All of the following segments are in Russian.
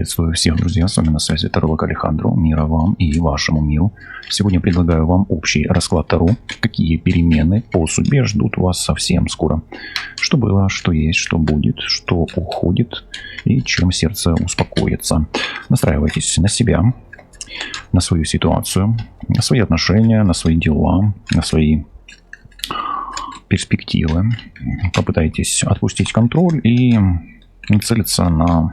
Приветствую всех, друзья, с вами на связи Таролог Алехандро. Мира вам и вашему миру. Сегодня предлагаю вам общий расклад Таро. Какие перемены по судьбе ждут вас совсем скоро. Что было, что есть, что будет, что уходит и чем сердце успокоится. Настраивайтесь на себя, на свою ситуацию, на свои отношения, на свои дела, на свои перспективы. Попытайтесь отпустить контроль и нацелиться на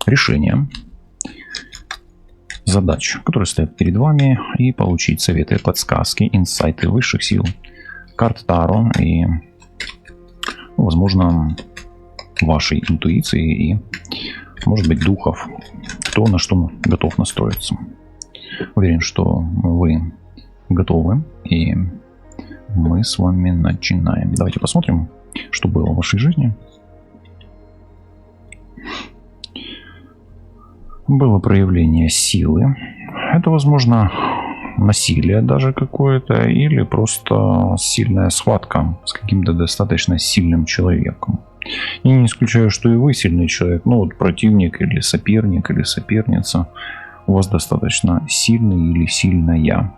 решение задач, которые стоят перед вами, и получить советы, подсказки, инсайты высших сил, карт Таро и, возможно, вашей интуиции и, может быть, духов, кто на что готов настроиться. Уверен, что вы готовы, и мы с вами начинаем. Давайте посмотрим, что было в вашей жизни. Было проявление силы. Это, возможно, насилие даже какое-то, или просто сильная схватка с каким-то достаточно сильным человеком. И не исключаю, что и вы сильный человек, ну вот противник или соперник или соперница у вас достаточно сильный или сильная.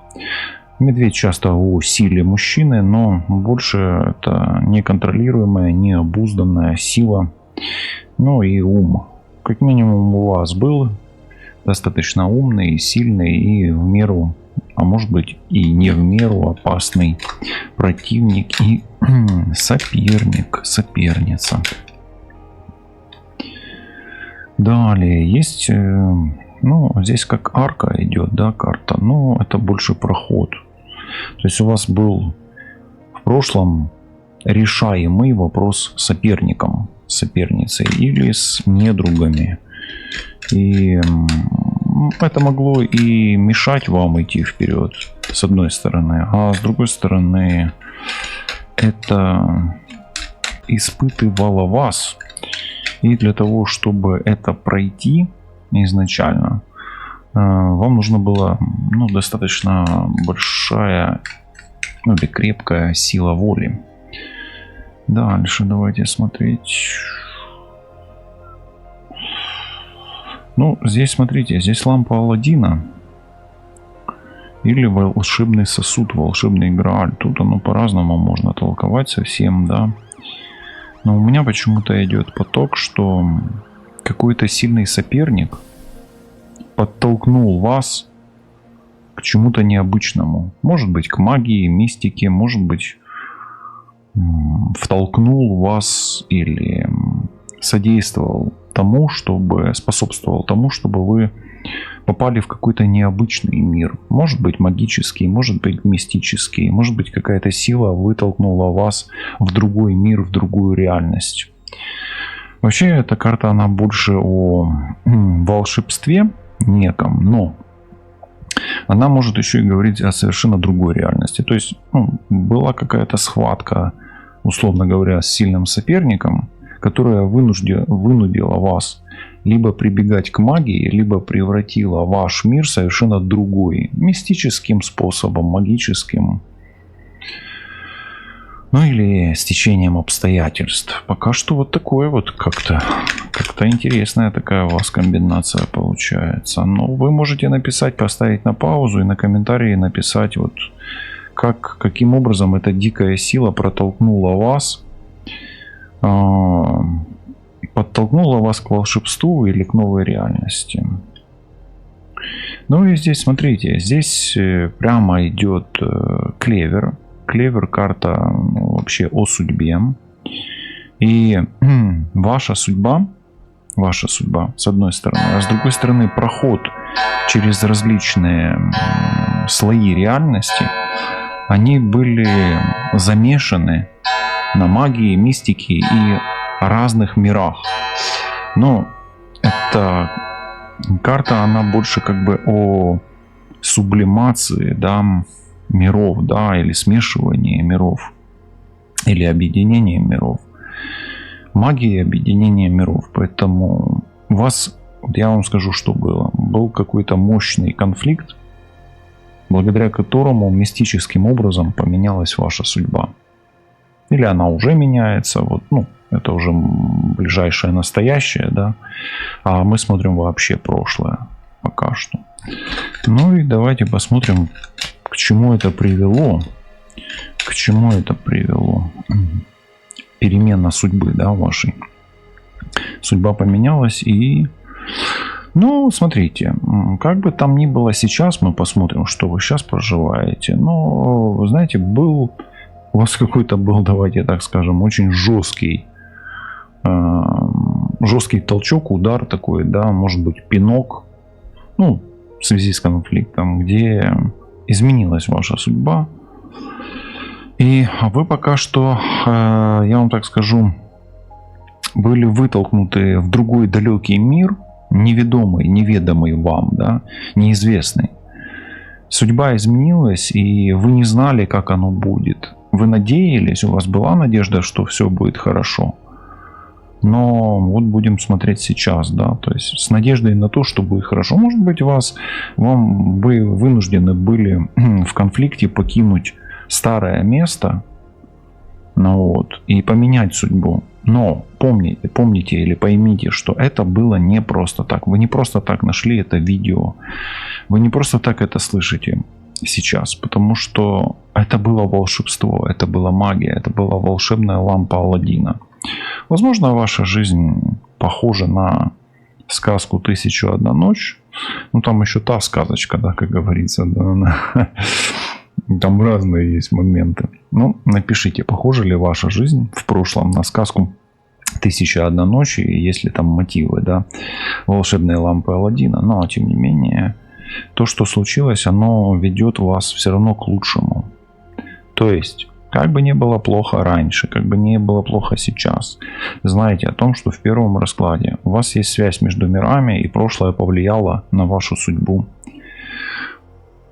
Медведь часто о силе мужчины, но больше это неконтролируемая, необузданная сила, ну и ум. Как минимум у вас был достаточно умный, сильный и в меру, а может быть и не в меру опасный противник и соперник, соперница. Далее есть, ну, здесь как арка идет, да, карта, но это больше проход. То есть у вас был в прошлом решаемый вопрос с соперником, соперницей или с недругами. И это могло и мешать вам идти вперед, с одной стороны. А с другой стороны, это испытывало вас. И для того, чтобы это пройти изначально, вам нужно было, ну, достаточно большая, ну, или крепкая сила воли. Дальше давайте смотреть. Ну, здесь смотрите, здесь лампа Аладдина или волшебный сосуд, волшебный Грааль. Тут оно по-разному можно толковать совсем, да. Но у меня почему-то идет поток, что какой-то сильный соперник подтолкнул вас к чему-то необычному. Может быть, к магии, мистике, может быть, втолкнул вас или содействовал тому, чтобы способствовал тому, чтобы вы попали в какой-то необычный мир. Может быть магический, может быть мистический, может быть какая-то сила вытолкнула вас в другой мир, в другую реальность. Вообще эта карта, она больше о волшебстве неком, но она может еще и говорить о совершенно другой реальности. То есть, ну, была какая-то схватка, условно говоря, с сильным соперником, которая вынудила вас либо прибегать к магии, либо превратила ваш мир в совершенно другой, мистическим способом, магическим, ну или с течением обстоятельств. Пока что вот такое вот как-то интересная такая у вас комбинация получается. Но вы можете написать, поставить на паузу и на комментарии написать, вот каким образом эта дикая сила протолкнула вас, подтолкнула вас к волшебству или к новой реальности. Ну и здесь, смотрите, здесь прямо идет клевер. Клевер — карта, ну, вообще о судьбе. И ваша судьба, с одной стороны, а с другой стороны проход через различные слои реальности, они были замешаны на магии, мистике и разных мирах. Но эта карта, она больше как бы о сублимации, да, миров, да, или смешивании миров, или объединении миров. Магия и объединение миров. Поэтому у вас, я вам скажу, что было. Был какой-то мощный конфликт, благодаря которому мистическим образом поменялась ваша судьба. Или она уже меняется, вот, ну, это уже ближайшее настоящее, да, а мы смотрим вообще прошлое пока что. Ну и давайте посмотрим, к чему это привело. К чему это привело? Перемена судьбы, да, вашей. Судьба поменялась и... Ну, смотрите, как бы там ни было сейчас, мы посмотрим, что вы сейчас проживаете. Но, вы знаете, у вас какой-то был, давайте так скажем, очень жесткий толчок, удар такой, да, может быть, пинок, ну, в связи с конфликтом, где изменилась ваша судьба. И вы пока что, я вам так скажу, были вытолкнуты в другой далекий мир, неведомый, неведомый вам, да, неизвестный. Судьба изменилась, и вы не знали, как оно будет. Вы надеялись, у вас была надежда, что все будет хорошо. Но вот будем смотреть сейчас, да, то есть с надеждой на то, что будет хорошо. Может быть, вы вынуждены были в конфликте покинуть старое место, ну вот, и поменять судьбу. Но помните или поймите, что это было не просто так. Вы не просто так нашли это видео. Вы не просто так это слышите сейчас. Потому что это было волшебство, это была магия, это была волшебная лампа Аладдина. Возможно, ваша жизнь похожа на сказку «Тысячу и одна ночь». Ну, там еще та сказочка, да, как говорится. Да, там разные есть моменты. Ну, напишите, похожа ли ваша жизнь в прошлом на сказку «Тысяча и одна ночь», и есть ли там мотивы, да, волшебные лампы Аладдина. Но, тем не менее, то, что случилось, оно ведет вас все равно к лучшему. То есть, как бы не было плохо раньше, как бы не было плохо сейчас, знайте о том, что в первом раскладе у вас есть связь между мирами, и прошлое повлияло на вашу судьбу.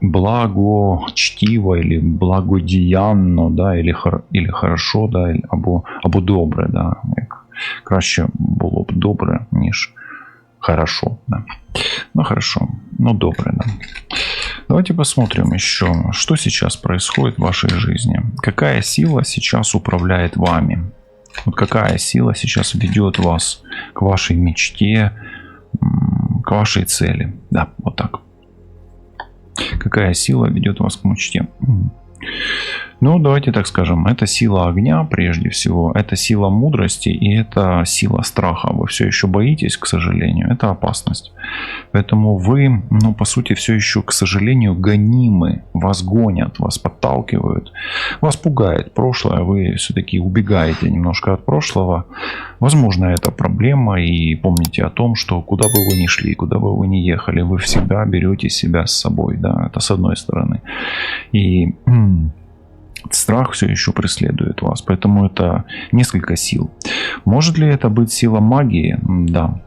Благочтиво или благодіянно, да, или хорошо, да, або добре, да. Краще було б добре, ніж хорошо, да. Ну хорошо, ну добре, да. Давайте посмотрим еще, что сейчас происходит в вашей жизни. Какая сила сейчас управляет вами? Вот какая сила сейчас ведет вас к вашей мечте, к вашей цели? Да, вот так. Какая сила ведет вас к мечте? Ну, давайте так скажем, это сила огня прежде всего, это сила мудрости и это сила страха. Вы все еще боитесь, к сожалению, это опасность. Поэтому вы, ну, по сути, все еще, к сожалению, гонимы, вас гонят, вас подталкивают, вас пугает прошлое, вы все-таки убегаете немножко от прошлого. Возможно, это проблема, и помните о том, что куда бы вы ни шли, куда бы вы ни ехали, вы всегда берете себя с собой, да, это с одной стороны. И страх все еще преследует вас, поэтому это несколько сил. Может ли это быть сила магии? Да.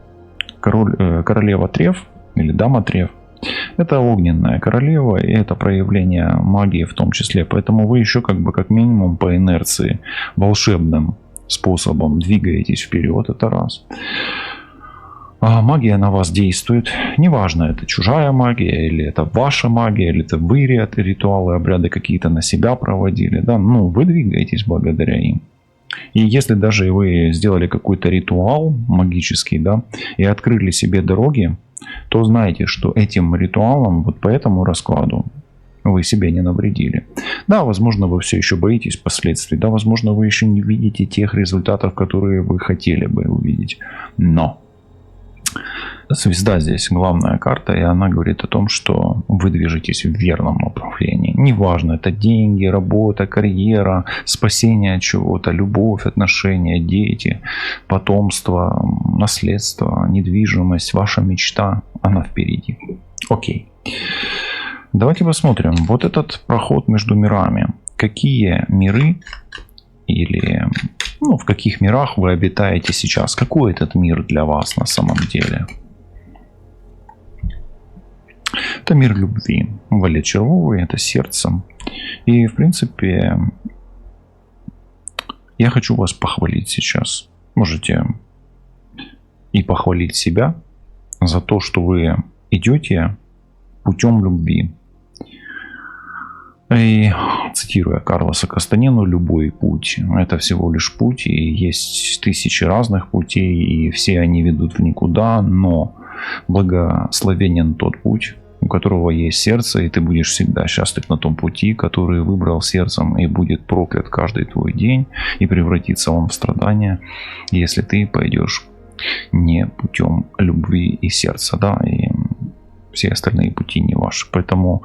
Королева Треф или Дама Треф — это огненная королева, и это проявление магии в том числе. Поэтому вы еще как минимум по инерции волшебным способом двигаетесь вперед, это раз. Магия на вас действует. Неважно, это чужая магия, или это ваша магия, или это вы ритуалы, обряды какие-то на себя проводили. Да? Ну, вы двигаетесь благодаря им. И если даже вы сделали какой-то ритуал магический, да, и открыли себе дороги, то знайте, что этим ритуалом, вот по этому раскладу, вы себе не навредили. Да, возможно, вы все еще боитесь последствий. Да, возможно, вы еще не видите тех результатов, которые вы хотели бы увидеть. Но звезда здесь главная карта, и она говорит о том, что вы движетесь в верном направлении. Неважно, это деньги, работа, карьера, спасение чего-то, любовь, отношения, дети, потомство, наследство, недвижимость, ваша мечта, она впереди. Окей. Давайте посмотрим. Вот этот проход между мирами. Какие миры или... Ну, в каких мирах вы обитаете сейчас? Какой этот мир для вас на самом деле? Это мир любви. Валет червовый, это сердце. И, в принципе, я хочу вас похвалить сейчас. Можете и похвалить себя за то, что вы идете путем любви. И, цитируя Карлоса Кастанену, любой путь – это всего лишь путь, и есть тысячи разных путей, и все они ведут в никуда, но благословенен тот путь, у которого есть сердце, и ты будешь всегда счастлив на том пути, который выбрал сердцем, и будет проклят каждый твой день, и превратится он в страдания, если ты пойдешь не путем любви и сердца, да, и все остальные пути не ваши. Поэтому,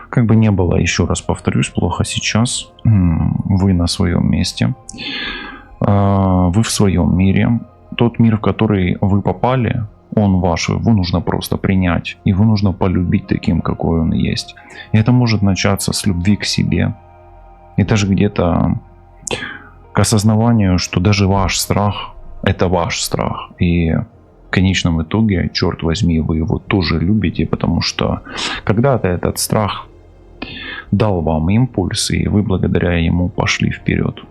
как бы не было, еще раз повторюсь, плохо сейчас, вы на своем месте, вы в своем мире, тот мир, в который вы попали, он ваш, его нужно просто принять, его нужно полюбить таким, какой он есть. И это может начаться с любви к себе, и даже где-то к осознаванию, что даже ваш страх – это ваш страх, и в конечном итоге, черт возьми, вы его тоже любите, потому что когда-то этот страх дал вам импульс, и вы благодаря ему пошли вперед.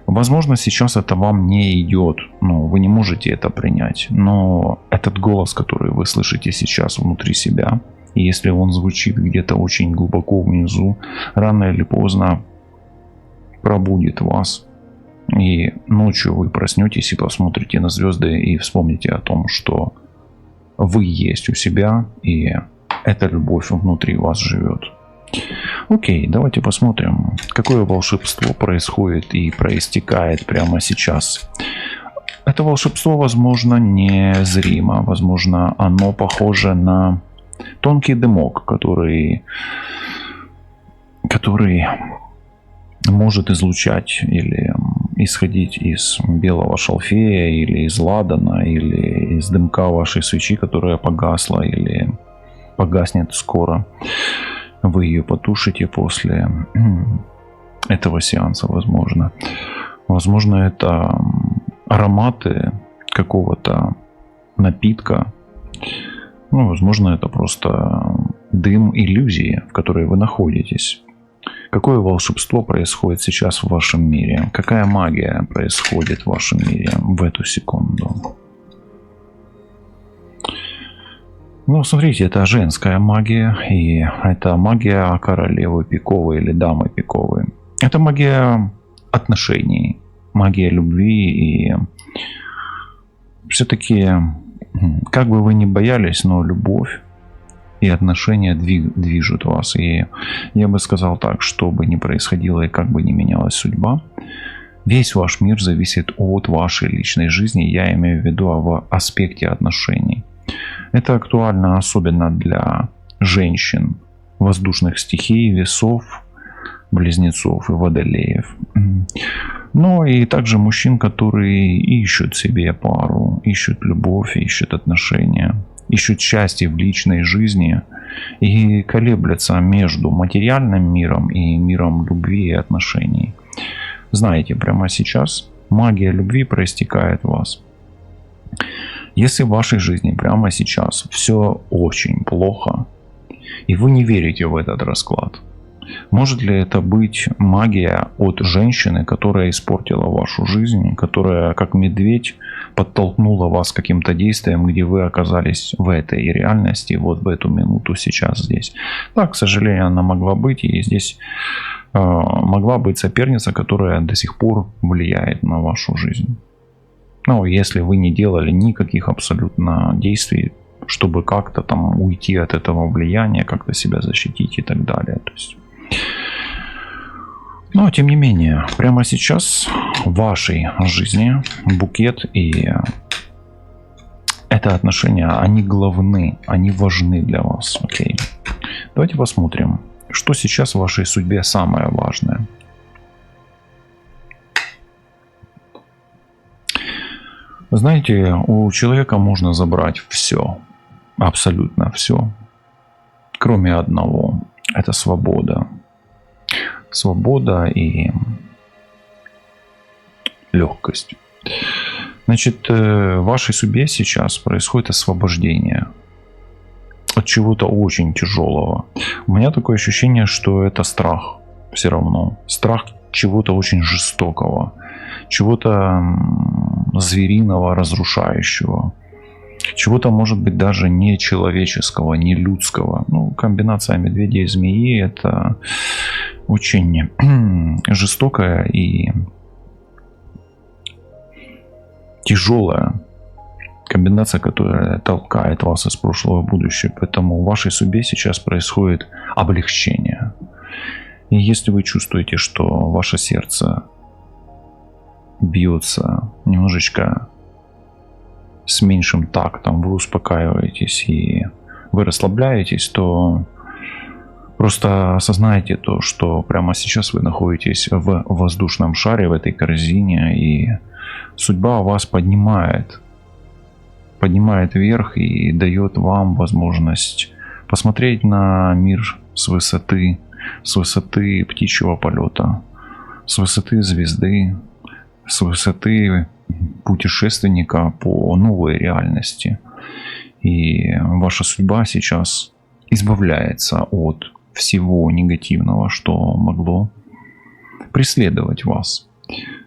Возможно, сейчас это вам не идет, но вы не можете это принять. Но этот голос, который вы слышите сейчас внутри себя, и если он звучит где-то очень глубоко внизу, рано или поздно пробудит вас. И ночью вы проснетесь и посмотрите на звезды и вспомните о том, что вы есть у себя, и эта любовь внутри вас живет. Окей, давайте посмотрим, какое волшебство происходит и проистекает прямо сейчас. Это волшебство, возможно, незримо, возможно, оно похоже на тонкий дымок, который может излучать или исходить из белого шалфея, или из ладана, или из дымка вашей свечи, которая погасла или погаснет скоро. Вы ее потушите после этого сеанса, возможно. Возможно, это ароматы какого-то напитка. Ну, возможно, это просто дым иллюзии, в которой вы находитесь. Какое волшебство происходит сейчас в вашем мире? Какая магия происходит в вашем мире в эту секунду? Ну, смотрите, это женская магия, и это магия королевы пиковой или дамы пиковой. Это магия отношений, магия любви, и все-таки, как бы вы ни боялись, но любовь и отношения движут вас. И я бы сказал так, что бы ни происходило и как бы ни менялась судьба, весь ваш мир зависит от вашей личной жизни, я имею в виду в аспекте отношений. Это актуально особенно для женщин, воздушных стихий, весов, близнецов и водолеев. Но и также мужчин, которые ищут себе пару, ищут любовь, ищут отношения, ищут счастье в личной жизни и колеблются между материальным миром и миром любви и отношений. Знаете, прямо сейчас магия любви проистекает в вас. Если в вашей жизни прямо сейчас все очень плохо, и вы не верите в этот расклад, может ли это быть магия от женщины, которая испортила вашу жизнь, которая, как медведь, подтолкнула вас к каким-то действиям, где вы оказались в этой реальности, вот в эту минуту сейчас здесь? Да, к сожалению, она могла быть, и здесь могла быть соперница, которая до сих пор влияет на вашу жизнь. Но если вы не делали никаких абсолютно действий, чтобы как-то там уйти от этого влияния, как-то себя защитить и так далее. То есть... Но тем не менее, прямо сейчас в вашей жизни букет и это отношения, они главны, они важны для вас. Окей. Давайте посмотрим, что сейчас в вашей судьбе самое важное. Знаете, у человека можно забрать все, абсолютно все, кроме одного. Это свобода. Свобода и легкость. Значит, в вашей судьбе сейчас происходит освобождение от чего-то очень тяжелого. У меня такое ощущение, что это страх все равно. Страх чего-то очень жестокого, чего-то звериного, разрушающего. чего-то, может быть, даже не человеческого, не людского. Ну, комбинация медведя и змеи — это очень жестокая и тяжелая комбинация, которая толкает вас из прошлого в будущее. Поэтому в вашей судьбе сейчас происходит облегчение. И если вы чувствуете, что ваше сердце бьется немножечко с меньшим тактом, вы успокаиваетесь и вы расслабляетесь, то просто осознайте то, что прямо сейчас вы находитесь в воздушном шаре, в этой корзине, и судьба вас поднимает вверх и дает вам возможность посмотреть на мир с высоты птичьего полета, с высоты звезды, с высоты путешественника по новой реальности. И ваша судьба сейчас избавляется от всего негативного, что могло преследовать вас.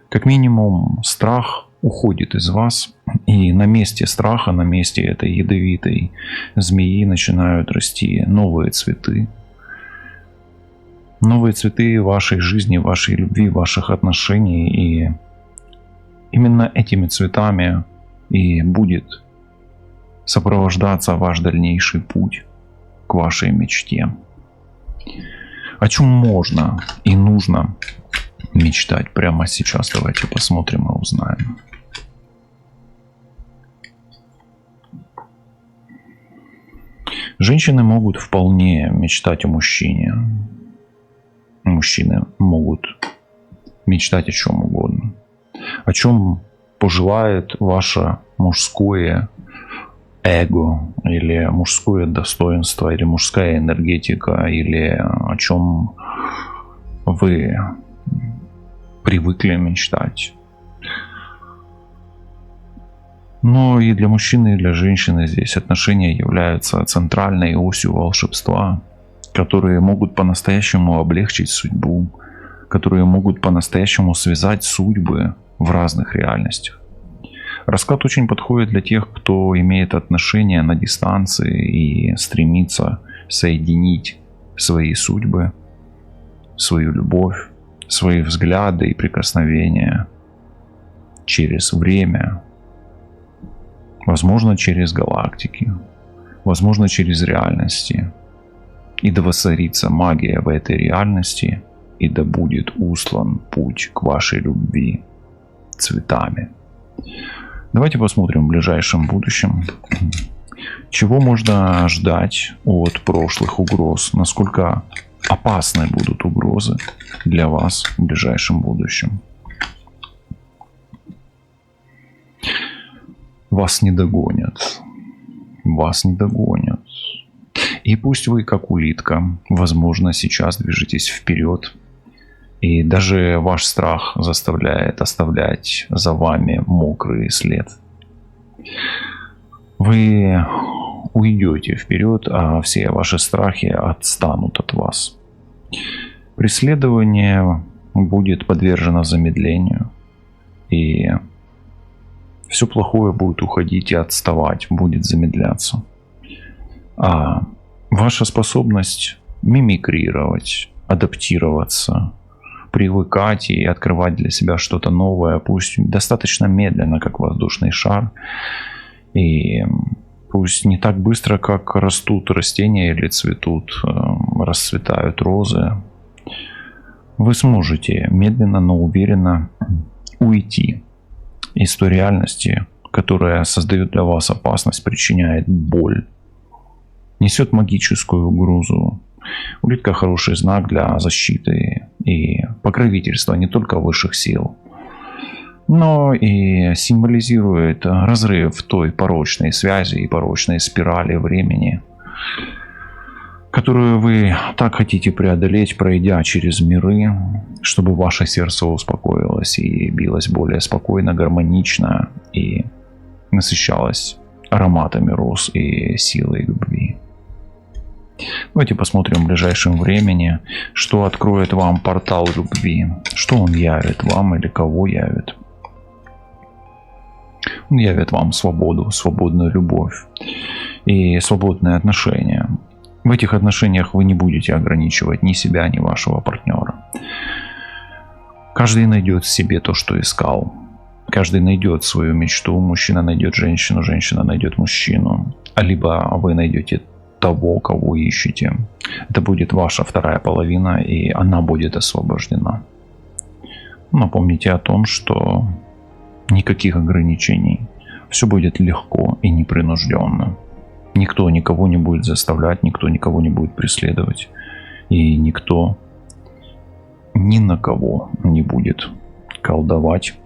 Как минимум, страх уходит из вас, и на месте страха, на месте этой ядовитой змеи начинают расти новые цветы. Новые цветы вашей жизни, вашей любви, ваших отношений. И именно этими цветами и будет сопровождаться ваш дальнейший путь к вашей мечте. О чем можно и нужно мечтать прямо сейчас? Давайте посмотрим и узнаем. Женщины могут вполне мечтать о мужчине. Мужчины могут мечтать о чем угодно. О чем пожелает ваше мужское эго, или мужское достоинство, или мужская энергетика, или о чем вы привыкли мечтать. Но и для мужчины, и для женщины здесь отношения являются центральной осью волшебства, которые могут по-настоящему облегчить судьбу, которые могут по-настоящему связать судьбы в разных реальностях. Расклад очень подходит для тех, кто имеет отношения на дистанции и стремится соединить свои судьбы, свою любовь, свои взгляды и прикосновения через время, возможно, через галактики, возможно, через реальности. И да воцарится магия в этой реальности, и да будет услан путь к вашей любви цветами. Давайте посмотрим в ближайшем будущем, чего можно ждать от прошлых угроз, насколько опасны будут угрозы для вас в ближайшем будущем. Вас не догонят. Вас не догонят. И пусть вы, как улитка, возможно, сейчас движетесь вперед, и даже ваш страх заставляет оставлять за вами мокрый след. Вы уйдете вперед, а все ваши страхи отстанут от вас. Преследование будет подвержено замедлению, и все плохое будет уходить и отставать, будет замедляться. А ваша способность мимикрировать, адаптироваться, привыкать и открывать для себя что-то новое, пусть достаточно медленно, как воздушный шар, и пусть не так быстро, как растут растения или цветут, расцветают розы, вы сможете медленно, но уверенно уйти из той реальности, которая создает для вас опасность, причиняет боль, несет магическую угрозу. Улитка — хороший знак для защиты и покровительства не только высших сил, но и символизирует разрыв той порочной связи и порочной спирали времени, которую вы так хотите преодолеть, пройдя через миры, чтобы ваше сердце успокоилось и билось более спокойно, гармонично и насыщалось ароматами роз и силой любви. Давайте посмотрим в ближайшем времени, что откроет вам портал любви, что он явит вам или кого явит. явит вам свободу, свободную любовь и свободные отношения. В этих отношениях вы не будете ограничивать ни себя, ни вашего партнера. Каждый найдет в себе то, что искал. Каждый найдет свою мечту. Мужчина найдет женщину, женщина найдет мужчину. Либо вы найдете того, кого ищете. Это будет ваша вторая половина, и она будет освобождена. Но помните о том, что никаких ограничений. Все будет легко и непринужденно. Никто никого не будет заставлять, никто никого не будет преследовать. И никто ни на кого не будет колдовать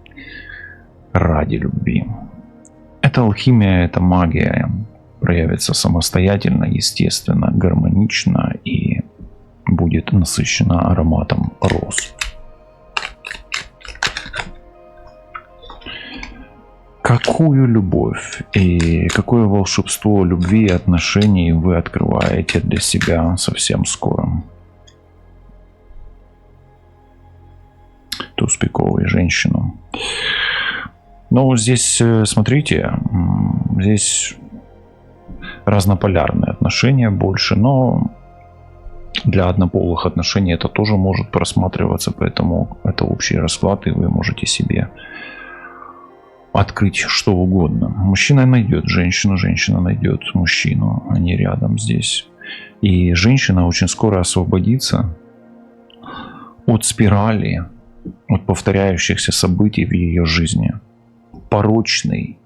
ради любви. Это алхимия, это магия проявится самостоятельно, естественно, гармонично и будет насыщена ароматом роз. Какую любовь и какое волшебство любви и отношений вы открываете для себя совсем скоро? Туз пиковый, женщину. Ну, здесь, смотрите, здесь разнополярные отношения больше, но для однополых отношений это тоже может просматриваться, поэтому это общий расклад, и вы можете себе открыть что угодно. Мужчина найдет женщину, женщина найдет мужчину, они рядом здесь. И женщина очень скоро освободится от спирали, от повторяющихся событий в ее жизни. Порочный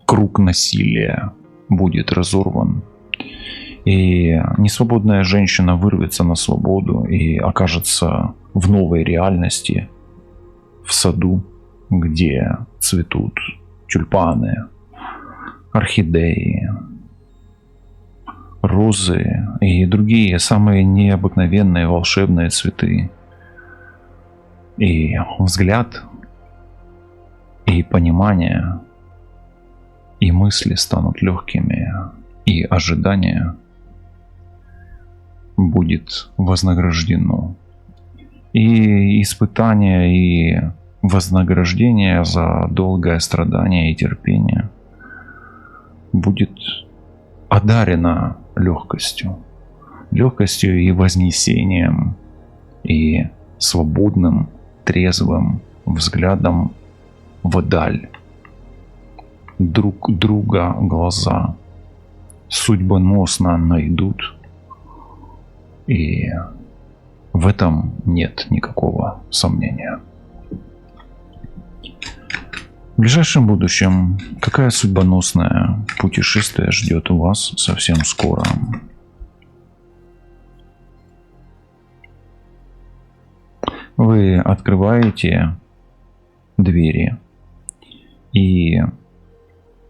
круг насилия будет разорван. И несвободная женщина вырвется на свободу и окажется в новой реальности, в саду, где цветут тюльпаны, орхидеи, розы и другие самые необыкновенные волшебные цветы. И взгляд, и понимание, и мысли станут легкими, и ожидание будет вознаграждено. И испытание, и вознаграждение за долгое страдание и терпение будет одарено легкостью. Легкостью и вознесением, и свободным, трезвым взглядом вдаль. Друг друга глаза судьбоносно найдут, и в этом нет никакого сомнения. В ближайшем будущем какое судьбоносное путешествие ждет вас совсем скоро? Вы открываете двери, и,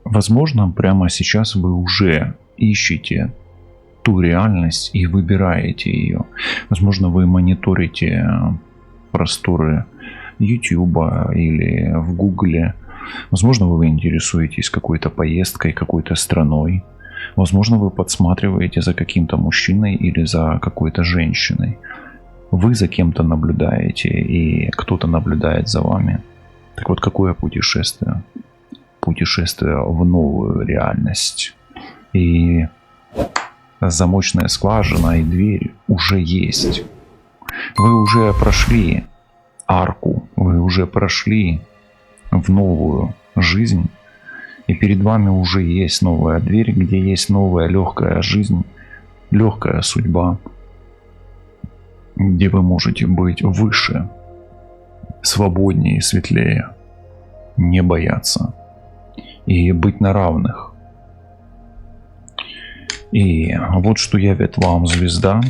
возможно, прямо сейчас вы уже ищете ту реальность и выбираете ее. Возможно, вы мониторите просторы YouTube или в Google. Возможно, вы интересуетесь какой-то поездкой, какой-то страной. Возможно, вы подсматриваете за каким-то мужчиной или за какой-то женщиной. Вы за кем-то наблюдаете, и кто-то наблюдает за вами. Так вот, какое путешествие? Путешествие в новую реальность. И замочная скважина и дверь уже есть. Вы уже прошли арку, вы уже прошли в новую жизнь, и перед вами уже есть новая дверь, где есть новая легкая жизнь, легкая судьба, где вы можете быть выше, свободнее, светлее, не бояться и быть на равных. И вот что явит вам звезда: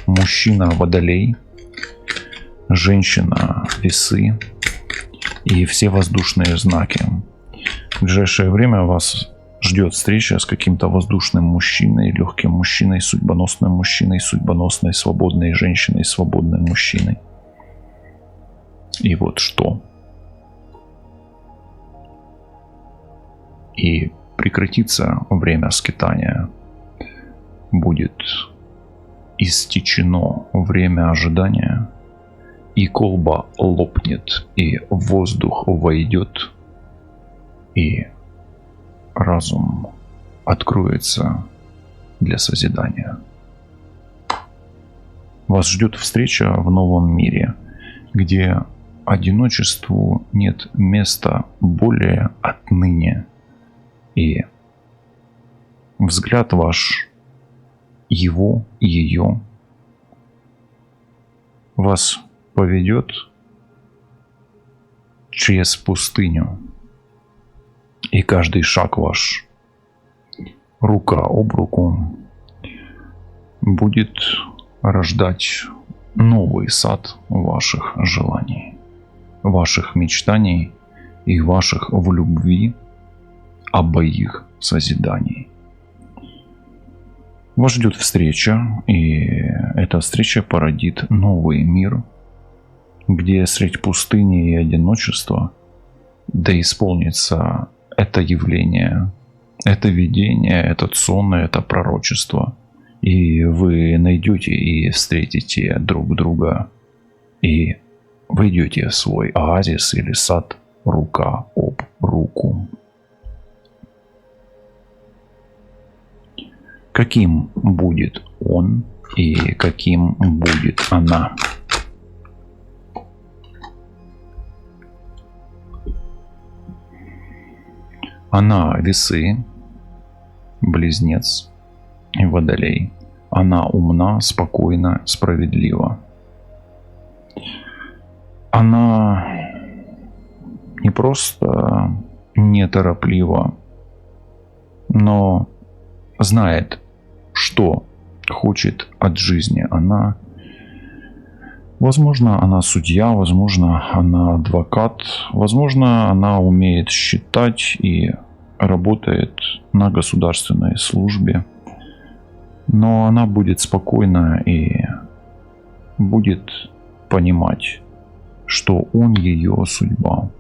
мужчина Водолей, женщина Весы и все воздушные знаки. В ближайшее время вас ждет встреча с каким-то воздушным мужчиной, легким мужчиной, судьбоносной, свободной женщиной, свободным мужчиной. И вот что. И прекратится время скитания. Будет истечено время ожидания. И колба лопнет, и воздух войдет, и разум откроется для созидания. Вас ждет встреча в новом мире, где одиночеству нет места более отныне, и взгляд ваш, его, ее, вас поведет через пустыню, и каждый шаг ваш, рука об руку, будет рождать новый сад ваших желаний, ваших мечтаний и ваших в любви обоих созиданий. Вас ждет встреча, и эта встреча породит новый мир, где средь пустыни и одиночества да исполнится это явление, это видение, этот сон, это пророчество. И вы найдете и встретите друг друга, и войдете в свой оазис или сад рука об руку. Каким будет он и каким будет она? Она весы, близнец и водолей. Она умна, спокойна, справедлива. Она не просто нетороплива, но знает, что хочет от жизни. Возможно, она судья, возможно, она адвокат, возможно, она умеет считать и работает на государственной службе. Но она будет спокойна и будет понимать, что он ее судьба.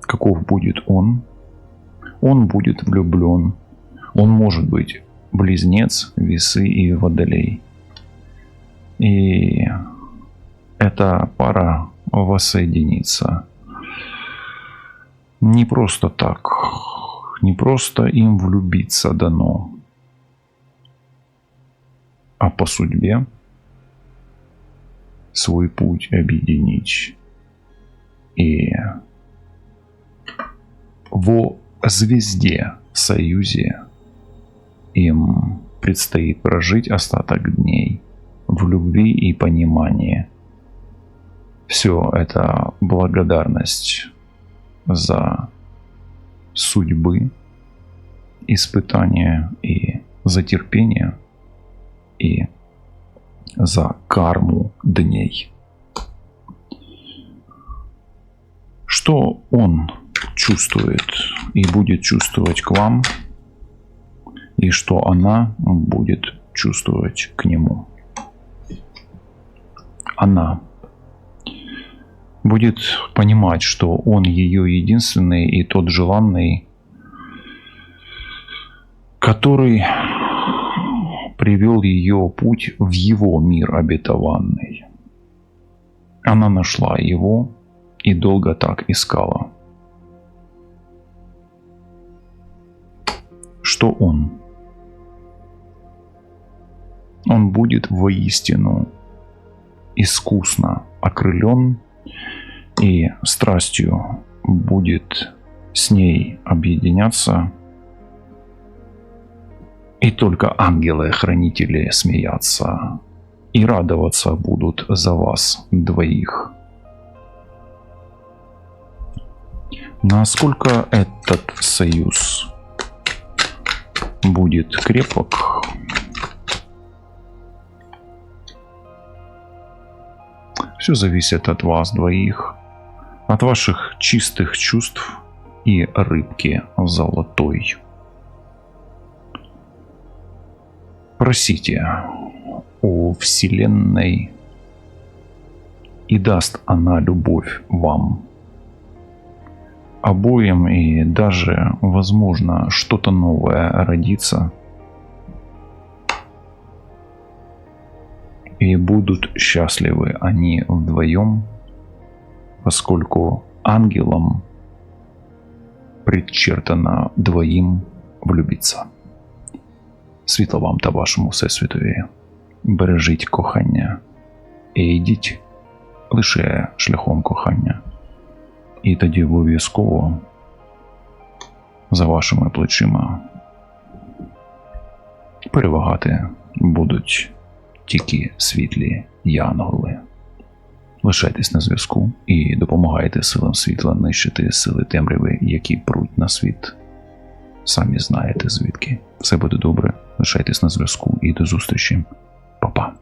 Каков будет он? Он будет влюблен. Он может быть близнец, весы и водолей. И эта пара воссоединится. Не просто так. Не просто им влюбиться дано, а по судьбе свой путь объединить. И во звезде союзе им предстоит прожить остаток дней в любви и понимании. Все это благодарность за судьбы, испытания и за терпение и за карму дней. Что он чувствует и будет чувствовать к вам, и что она будет чувствовать к нему. Она будет понимать, что он ее единственный и тот желанный, который привел ее путь в его мир обетованный. Она нашла его и долго так искала. Что он? Он будет воистину искусно окрылен и страстью будет с ней объединяться, и только ангелы-хранители смеяться и радоваться будут за вас двоих. Насколько этот союз будет крепок, все зависит от вас двоих, от ваших чистых чувств и рыбки золотой. Просите у Вселенной, и даст она любовь вам обоим, и даже, возможно, что-то новое родится. И будут счастливы они вдвоем, поскольку ангелам предчертано двоїм влюбіться. Світло вам та вашому всесвітові. Бережіть кохання і йдіть лише шляхом кохання. І тоді обов'язково за вашими плечима перевагати будуть тільки світлі янголи. Лишайтесь на зв'язку і допомагайте силам світла нищити сили темряви, які пруть на світ. Самі знаєте звідки. Все буде добре, лишайтесь на зв'язку і до зустрічі. Па-па.